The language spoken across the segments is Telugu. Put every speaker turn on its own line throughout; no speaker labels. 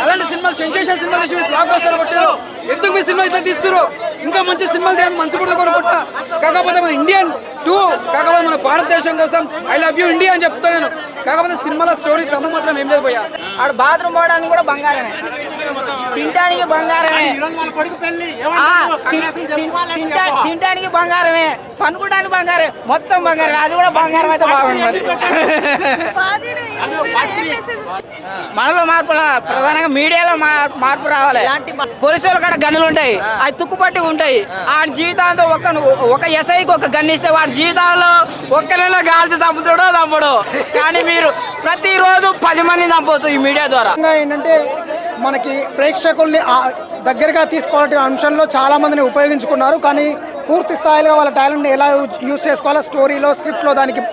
అలాంటి సినిమాలు సెన్సేషన్ సినిమాలు చేసి బ్లాక్ బస్టర్ కొట్టారు. ఎందుకు మీ సినిమా ఇట్లా తీస్తారు? ఇంకా మంచి సినిమాలు తీయాలి, మంచి కూడా కొట్ట. కాకపోతే మన ఇండియన్ 2 కాకపోతే మన భారతదేశం కోసం ఐ లవ్ యూ ఇండియా అని చెప్తాను నేను. కాకపోతే సినిమాల స్టోరీ తమ్ము మాత్రం ఏం లేదు పోయా.
ఆడు బాత్రూమ్ పోవడానికి కూడా బంగారమే, తినడానికి బంగారమే, తినడానికి బంగారమే, పనుకోవడానికి బంగారమే, మొత్తం బంగారమే. అది కూడా బంగారం అయితే బాగుంటుంది. మనలో మార్పు ప్రధానంగా మీడియాలో మార్పు రావాలి. పోలీసులు కూడా గన్నులు ఉంటాయి, అవి తుక్కుపట్టి ఉంటాయి. ఆ జీవితాంతో ఒక ఎస్ఐకి ఒక గన్ను ఇస్తే వాడి జీవితాల్లో ఒక్క నెల గాల్చి చంపుడు. కానీ మీరు ప్రతిరోజు 10 మంది చంపవచ్చు ఈ మీడియా ద్వారా.
ఏంటంటే మనకి ప్రేక్షకుల్ని దగ్గరగా తీసుకోవాలంటే అంశంలో చాలా మందిని ఉపయోగించుకున్నారు. కానీ పూర్తి స్థాయిలో వాళ్ళ టాలెంట్ని ఎలా యూజ్ చేసుకోవాలో స్టోరీలో స్క్రిప్ట్లో దానికి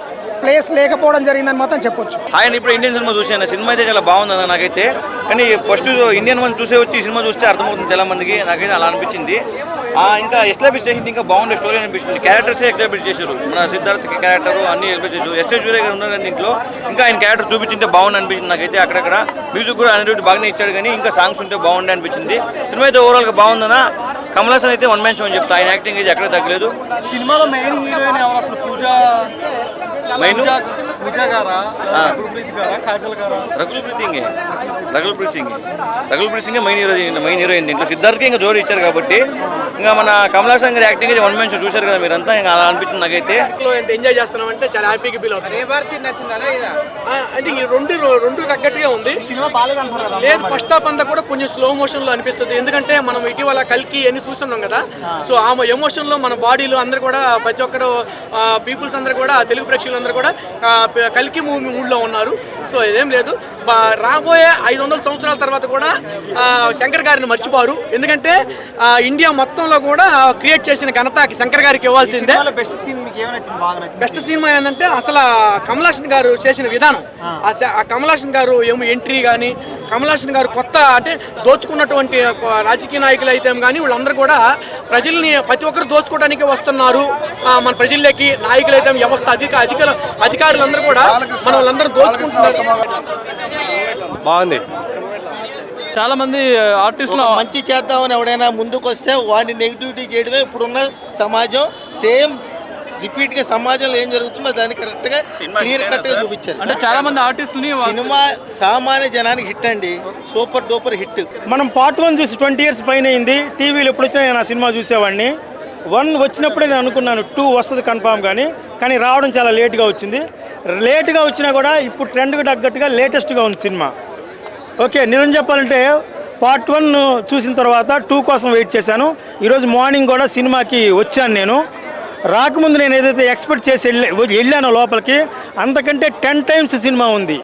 ప్లేస్ లేకపోవడం జరిగిందని మాత్రం చెప్పొచ్చు.
ఆయన ఇప్పుడు ఇండియన్ సినిమా చూసాను, సినిమా అయితే చాలా బాగుంది నాకైతే. కానీ ఫస్ట్ ఇండియన్ వన్ చూసే వచ్చి సినిమా చూస్తే అర్థమవుతుంది చాలా మందికి. నాకైతే అలా అనిపించింది. ఇంకా ఎస్టాబ్లిష్ చేసింది, ఇంకా బాగుండే స్టోరీ అనిపించింది. క్యారెక్టర్స్ ఎస్టాబ్లిష్ చేశారు. మన సిద్ధార్థ్ క్యారెక్టర్ అన్ని ఎస్టాబ్లిష్ చేశారు. ఎస్టే సూర్య గారు ఉన్నారు దీంట్లో. ఇంకా ఆయన క్యారెక్టర్ చూపించింటే బాగుంది అనిపించింది నాకైతే. అక్కడక్కడ మ్యూజిక్ కూడా అనిరుద్ధ్ బాగానే ఇచ్చాడు, కానీ ఇంకా సాంగ్స్ ఉంటే బాగుండే అనిపించింది. సినిమా అయితే ఓవరాల్గా బాగుందన్నా. కమల్ హాసన్ అయితే వన్ మ్యాన్ షో అని చెప్తా. ఆయన యాక్టింగ్ అయితే ఎక్కడ తగ్గలేదు.
సినిమాలో మెయిన్ హీరోయిన్ ఎవరు అసలు?
రకుల్ ప్రీత్ సింగ్ మెయిన్ హీరోయిన్ దీంట్లో. సిద్ధార్థ్కి ఇంకా జోడి ఇచ్చారు కాబట్టి ఇంకా మన కమల్ హాసన్ గారి యాక్టింగ్ అయితే వన్ మ్యాన్ షో చూశారు కదా మీరంతా. ఇంకా అలా అనిపించింది నాకైతే.
ఎంత ఎంజాయ్ చేస్తున్నాం అంటే చాలా హ్యాపీగా ఫీల్ అవుతుంది. అంటే ఈ రెండు తగ్గట్టుగా ఉంది సినిమా. బాగా లేదు, ఫస్ట్ హాఫ్ అంతా కూడా కొంచెం స్లో మోషన్ లో అనిపిస్తుంది. ఎందుకంటే మనం ఇటీవల కల్కి అన్ని చూస్తున్నాం కదా. సో ఆ ఎమోషన్ లో మన బాడీలో అందరూ కూడా ప్రతి ఒక్కరు పీపుల్స్ అందరూ కూడా తెలుగు ప్రేక్షకులు అందరూ కూడా కల్కి మూడ్ లో ఉన్నారు. సో ఇదేం లేదు, రాబోయే 500 సంవత్సరాల తర్వాత కూడా శంకర్ గారిని మర్చిపోరు. ఎందుకంటే ఇండియా మొత్తంలో కూడా క్రియేట్ చేసిన ఘనత శంకర్ గారికి ఇవ్వాల్సిందే. బెస్ట్ సినిమా ఏంటంటే అసలు కమల్ హాసన్ గారు చేసిన విధానం. ఆ కమల్ హాసన్ గారు ఎంట్రీ కానీ, కమల్ హాసన్ గారు కొత్త అంటే దోచుకున్నటువంటి రాజకీయ నాయకులు అయితే కానీ వీళ్ళందరూ కూడా ప్రజల్ని ప్రతి ఒక్కరు దోచుకోవడానికి వస్తున్నారు. మన ప్రజల్లోకి నాయకులు అయితే వ్యవస్థ అధికారులందరూ కూడా మన వాళ్ళందరూ దోచుకుంటున్నారు.
బాగుంది. చాలా మంది ఆర్టిస్టులు
మంచి చేద్దామని ఎవడైనా ముందుకు వస్తే వాడిని నెగిటివిటీ చేయడమే ఇప్పుడున్న సమాజం. సేమ్ రిపీట్ గా సమాజంలో ఏం జరుగుతుందో దాన్ని కరెక్ట్ గా క్లియర్ కట్ గా చూపించారు.
అంటే చాలా మంది ఆర్టిస్టులని
సినిమా సామాన్య జనానికి హిట్ అండి, సూపర్ డూపర్ హిట్.
మనం పార్ట్ 1 చూసి 20 years పైన అయింది. టీవీలో ఎప్పుడు వచ్చినా నేను ఆ సినిమా చూసేవాడిని. 1 వచ్చినప్పుడే నేను అనుకున్నాను 2 వస్తుంది కన్ఫామ్, కానీ రావడం చాలా లేట్గా వచ్చింది. లేట్గా వచ్చినా కూడా ఇప్పుడు ట్రెండ్కి తగ్గట్టుగా లేటెస్ట్గా ఉంది సినిమా. ఓకే, నిజం చెప్పాలంటే పార్ట్ 1 చూసిన తర్వాత 2 కోసం వెయిట్ చేశాను. ఈరోజు మార్నింగ్ కూడా సినిమాకి వచ్చాను. నేను రాకముందు నేను ఏదైతే ఎక్స్పెక్ట్ చేసి వెళ్ళానో లోపలికి, అంతకంటే 10 times సినిమా ఉంది.